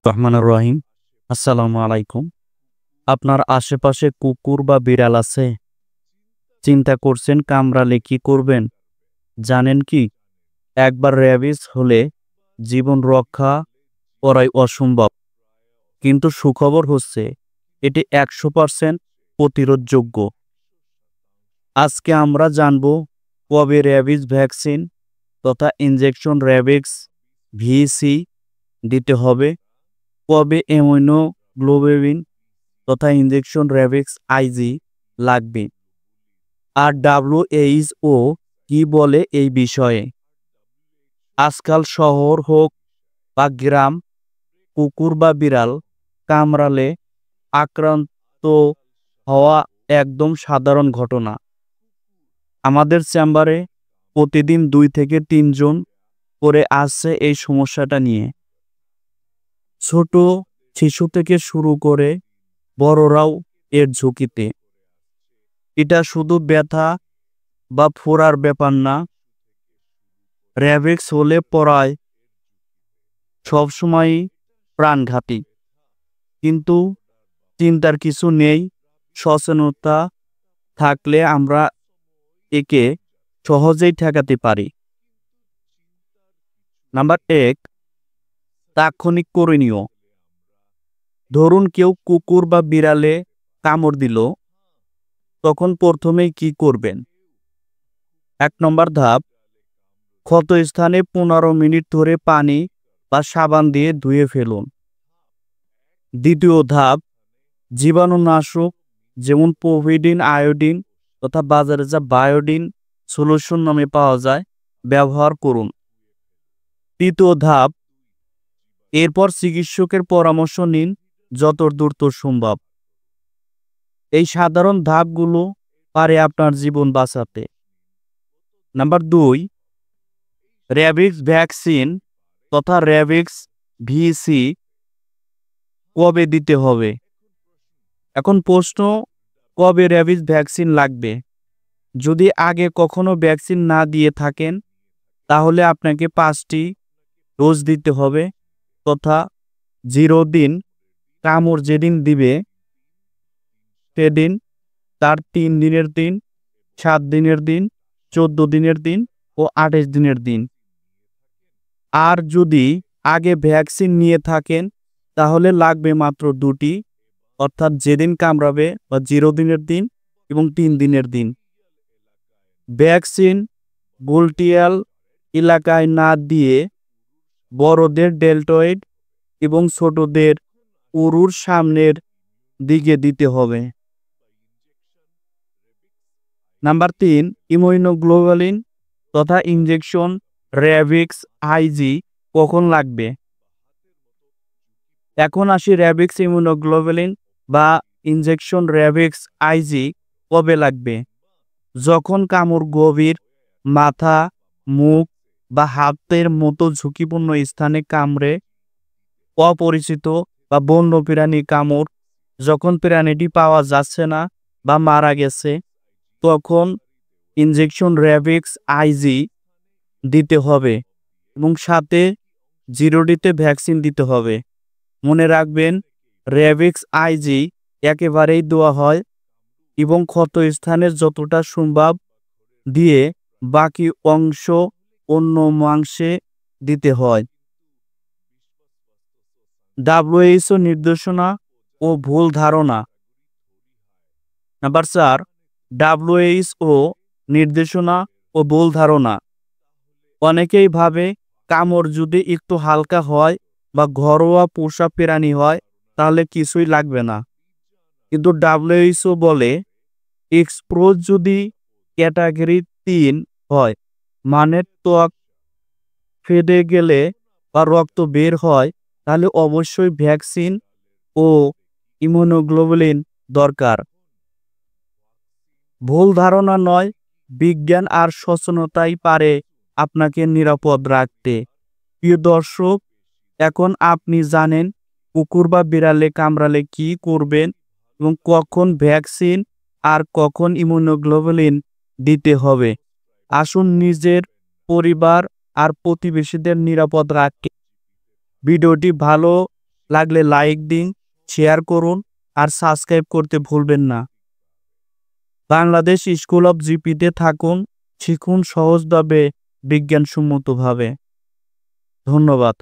রহমানুর রহিম। আসসালামু আলাইকুম। আপনার আশেপাশে কুকুর বা বিড়াল আছে? চিন্তা করছেন কামড়ালে কি করবেন? জানেন কি, একবার র্যাবিস হলে জীবন রক্ষা করাই অসম্ভব। কিন্তু সুখবর হচ্ছে এটি 100% প্রতিরোধযোগ্য। আজকে আমরা জানব কবে র্যাবিস ভ্যাকসিন তথা ইনজেকশন র্যাবিক্স ভিসি দিতে হবে, কবে ইমিউনোগ্লোবিন তথা ইনজেকশন র্যাবিক্স আইজি লাগবে, আর WHO কি বলে এই বিষয়ে। আজকাল শহর হোক বা গ্রাম, কুকুর বা বিড়াল কামড়ালে আক্রান্ত হওয়া একদম সাধারণ ঘটনা। আমাদের চেম্বারে প্রতিদিন 2 থেকে 3 জন করে আসছে এই সমস্যাটা নিয়ে। ছোট শিশু থেকে শুরু করে বড়রাও এর ঝুঁকিতে। এটা শুধু ব্যথা বা ফোড়ার ব্যাপার না, র্যাবিক্স হলে পড়ায় সবসময়ই প্রাণঘাতী। কিন্তু চিন্তার কিছু নেই, সচেতনতা থাকলে আমরা একে সহজেই ঠেকাতে পারি। নাম্বার 1, তাৎক্ষণিক করণীয়। ধরুন কেউ কুকুর বা বিড়ালে কামড় দিল, তখন প্রথমেই কি করবেন? 1 নম্বর ধাপ, ক্ষতস্থানে 15 মিনিট ধরে পানি বা সাবান দিয়ে ধুয়ে ফেলুন। দ্বিতীয় ধাপ, জীবাণুনাশক যেমন প্রোভিডিন, আয়োডিন তথা বাজারে যা বায়োডিন সলিউশন নামে পাওয়া যায় ব্যবহার করুন। তৃতীয় ধাপ, এরপর চিকিৎসকের পরামর্শ নিন যত দ্রুত সম্ভব। এই সাধারণ ধাপগুলো পারে আপনার জীবন বাঁচাতে। নাম্বার 2, র্যাবিক্স ভ্যাকসিন তথা র্যাবিক্স ভিসি কবে দিতে হবে? এখন প্রশ্ন, কবে র্যাবিস ভ্যাকসিন লাগবে? যদি আগে কখনো ভ্যাকসিন না দিয়ে থাকেন তাহলে আপনাকে 5টি ডোজ দিতে হবে, তথা 0 দিন কামড় যেদিন দিবে সেদিন, তার 3 দিনের দিন, 7 দিনের দিন, 14 দিনের দিন ও 28 দিনের দিন। আর যদি আগে ভ্যাকসিন নিয়ে থাকেন তাহলে লাগবে মাত্র 2টি, অর্থাৎ যেদিন কামড়াবে বা 0 দিনের দিন এবং 3 দিনের দিন। ভ্যাকসিন গুলটিয়াল এলাকায় না দিয়ে বড়দের ডেলটয়েড এবং ছোটদের উরুর সামনের দিকে দিতে হবে। নাম্বার 3, ইমিউনোগ্লোবিন তথা ইনজেকশন র্যাবিক্স আইজি কখন লাগবে? এখন আসি র্যাবিক্স ইমিউনোগ্লোবিন বা ইনজেকশন র্যাবিক্স আইজি কবে লাগবে? যখন কামড় গভীর, মাথা, মুখ বা হাতের মতো ঝুঁকিপূর্ণ স্থানে কামড়ে, অপরিচিত বা বন্য প্রাণী কামড়, যখন প্রাণীটি পাওয়া যাচ্ছে না বা মারা গেছে, তখন ইনজেকশন র্যাবিক্স আইজি দিতে হবে এবং সাথে 0টিতে ভ্যাকসিন দিতে হবে। মনে রাখবেন, র্যাবিক্স আইজি একেবারেই দেওয়া হয় এবং ক্ষত স্থানের যতটা সম্ভব দিয়ে বাকি অংশ অন্য মাংসে দিতে হয়। WHO নির্দেশনা ও ভুল ধারণা। নাম্বার 4, WHO নির্দেশনা ও ভুল ধারণা। অনেকেই ভাবে কামড় যদি একটু হালকা হয় বা ঘরোয়া পোষা প্রাণী হয় তাহলে কিছুই লাগবে না। কিন্তু WHO বলে এক্সপোজ যদি ক্যাটাগরি 3 হয়, মানে ত্বক ফেটে গেলে বা রক্ত বের হয়, তাহলে অবশ্যই ভ্যাকসিন ও ইমিউনোগ্লোবিন দরকার। ভুল ধারণা নয়, বিজ্ঞান আর সচেতনতাই পারে আপনাকে নিরাপদ রাখতে। প্রিয় দর্শক, এখন আপনি জানেন কুকুর বা বিড়ালে কামড়ালে কি করবেন এবং কখন ভ্যাকসিন আর কখন ইমিউনোগ্লোবিন দিতে হবে। আসুন নিজের, পরিবার আর প্রতিবেশীদের নিরাপদ রাখতে ভিডিওটি ভালো লাগলে লাইক দিন, শেয়ার করুন আর সাবস্ক্রাইব করতে ভুলবেন না। বাংলাদেশ স্কুল অব জিপিতে থাকুন, শিখুন সহজভাবে, বিজ্ঞানসম্মতভাবে। ধন্যবাদ।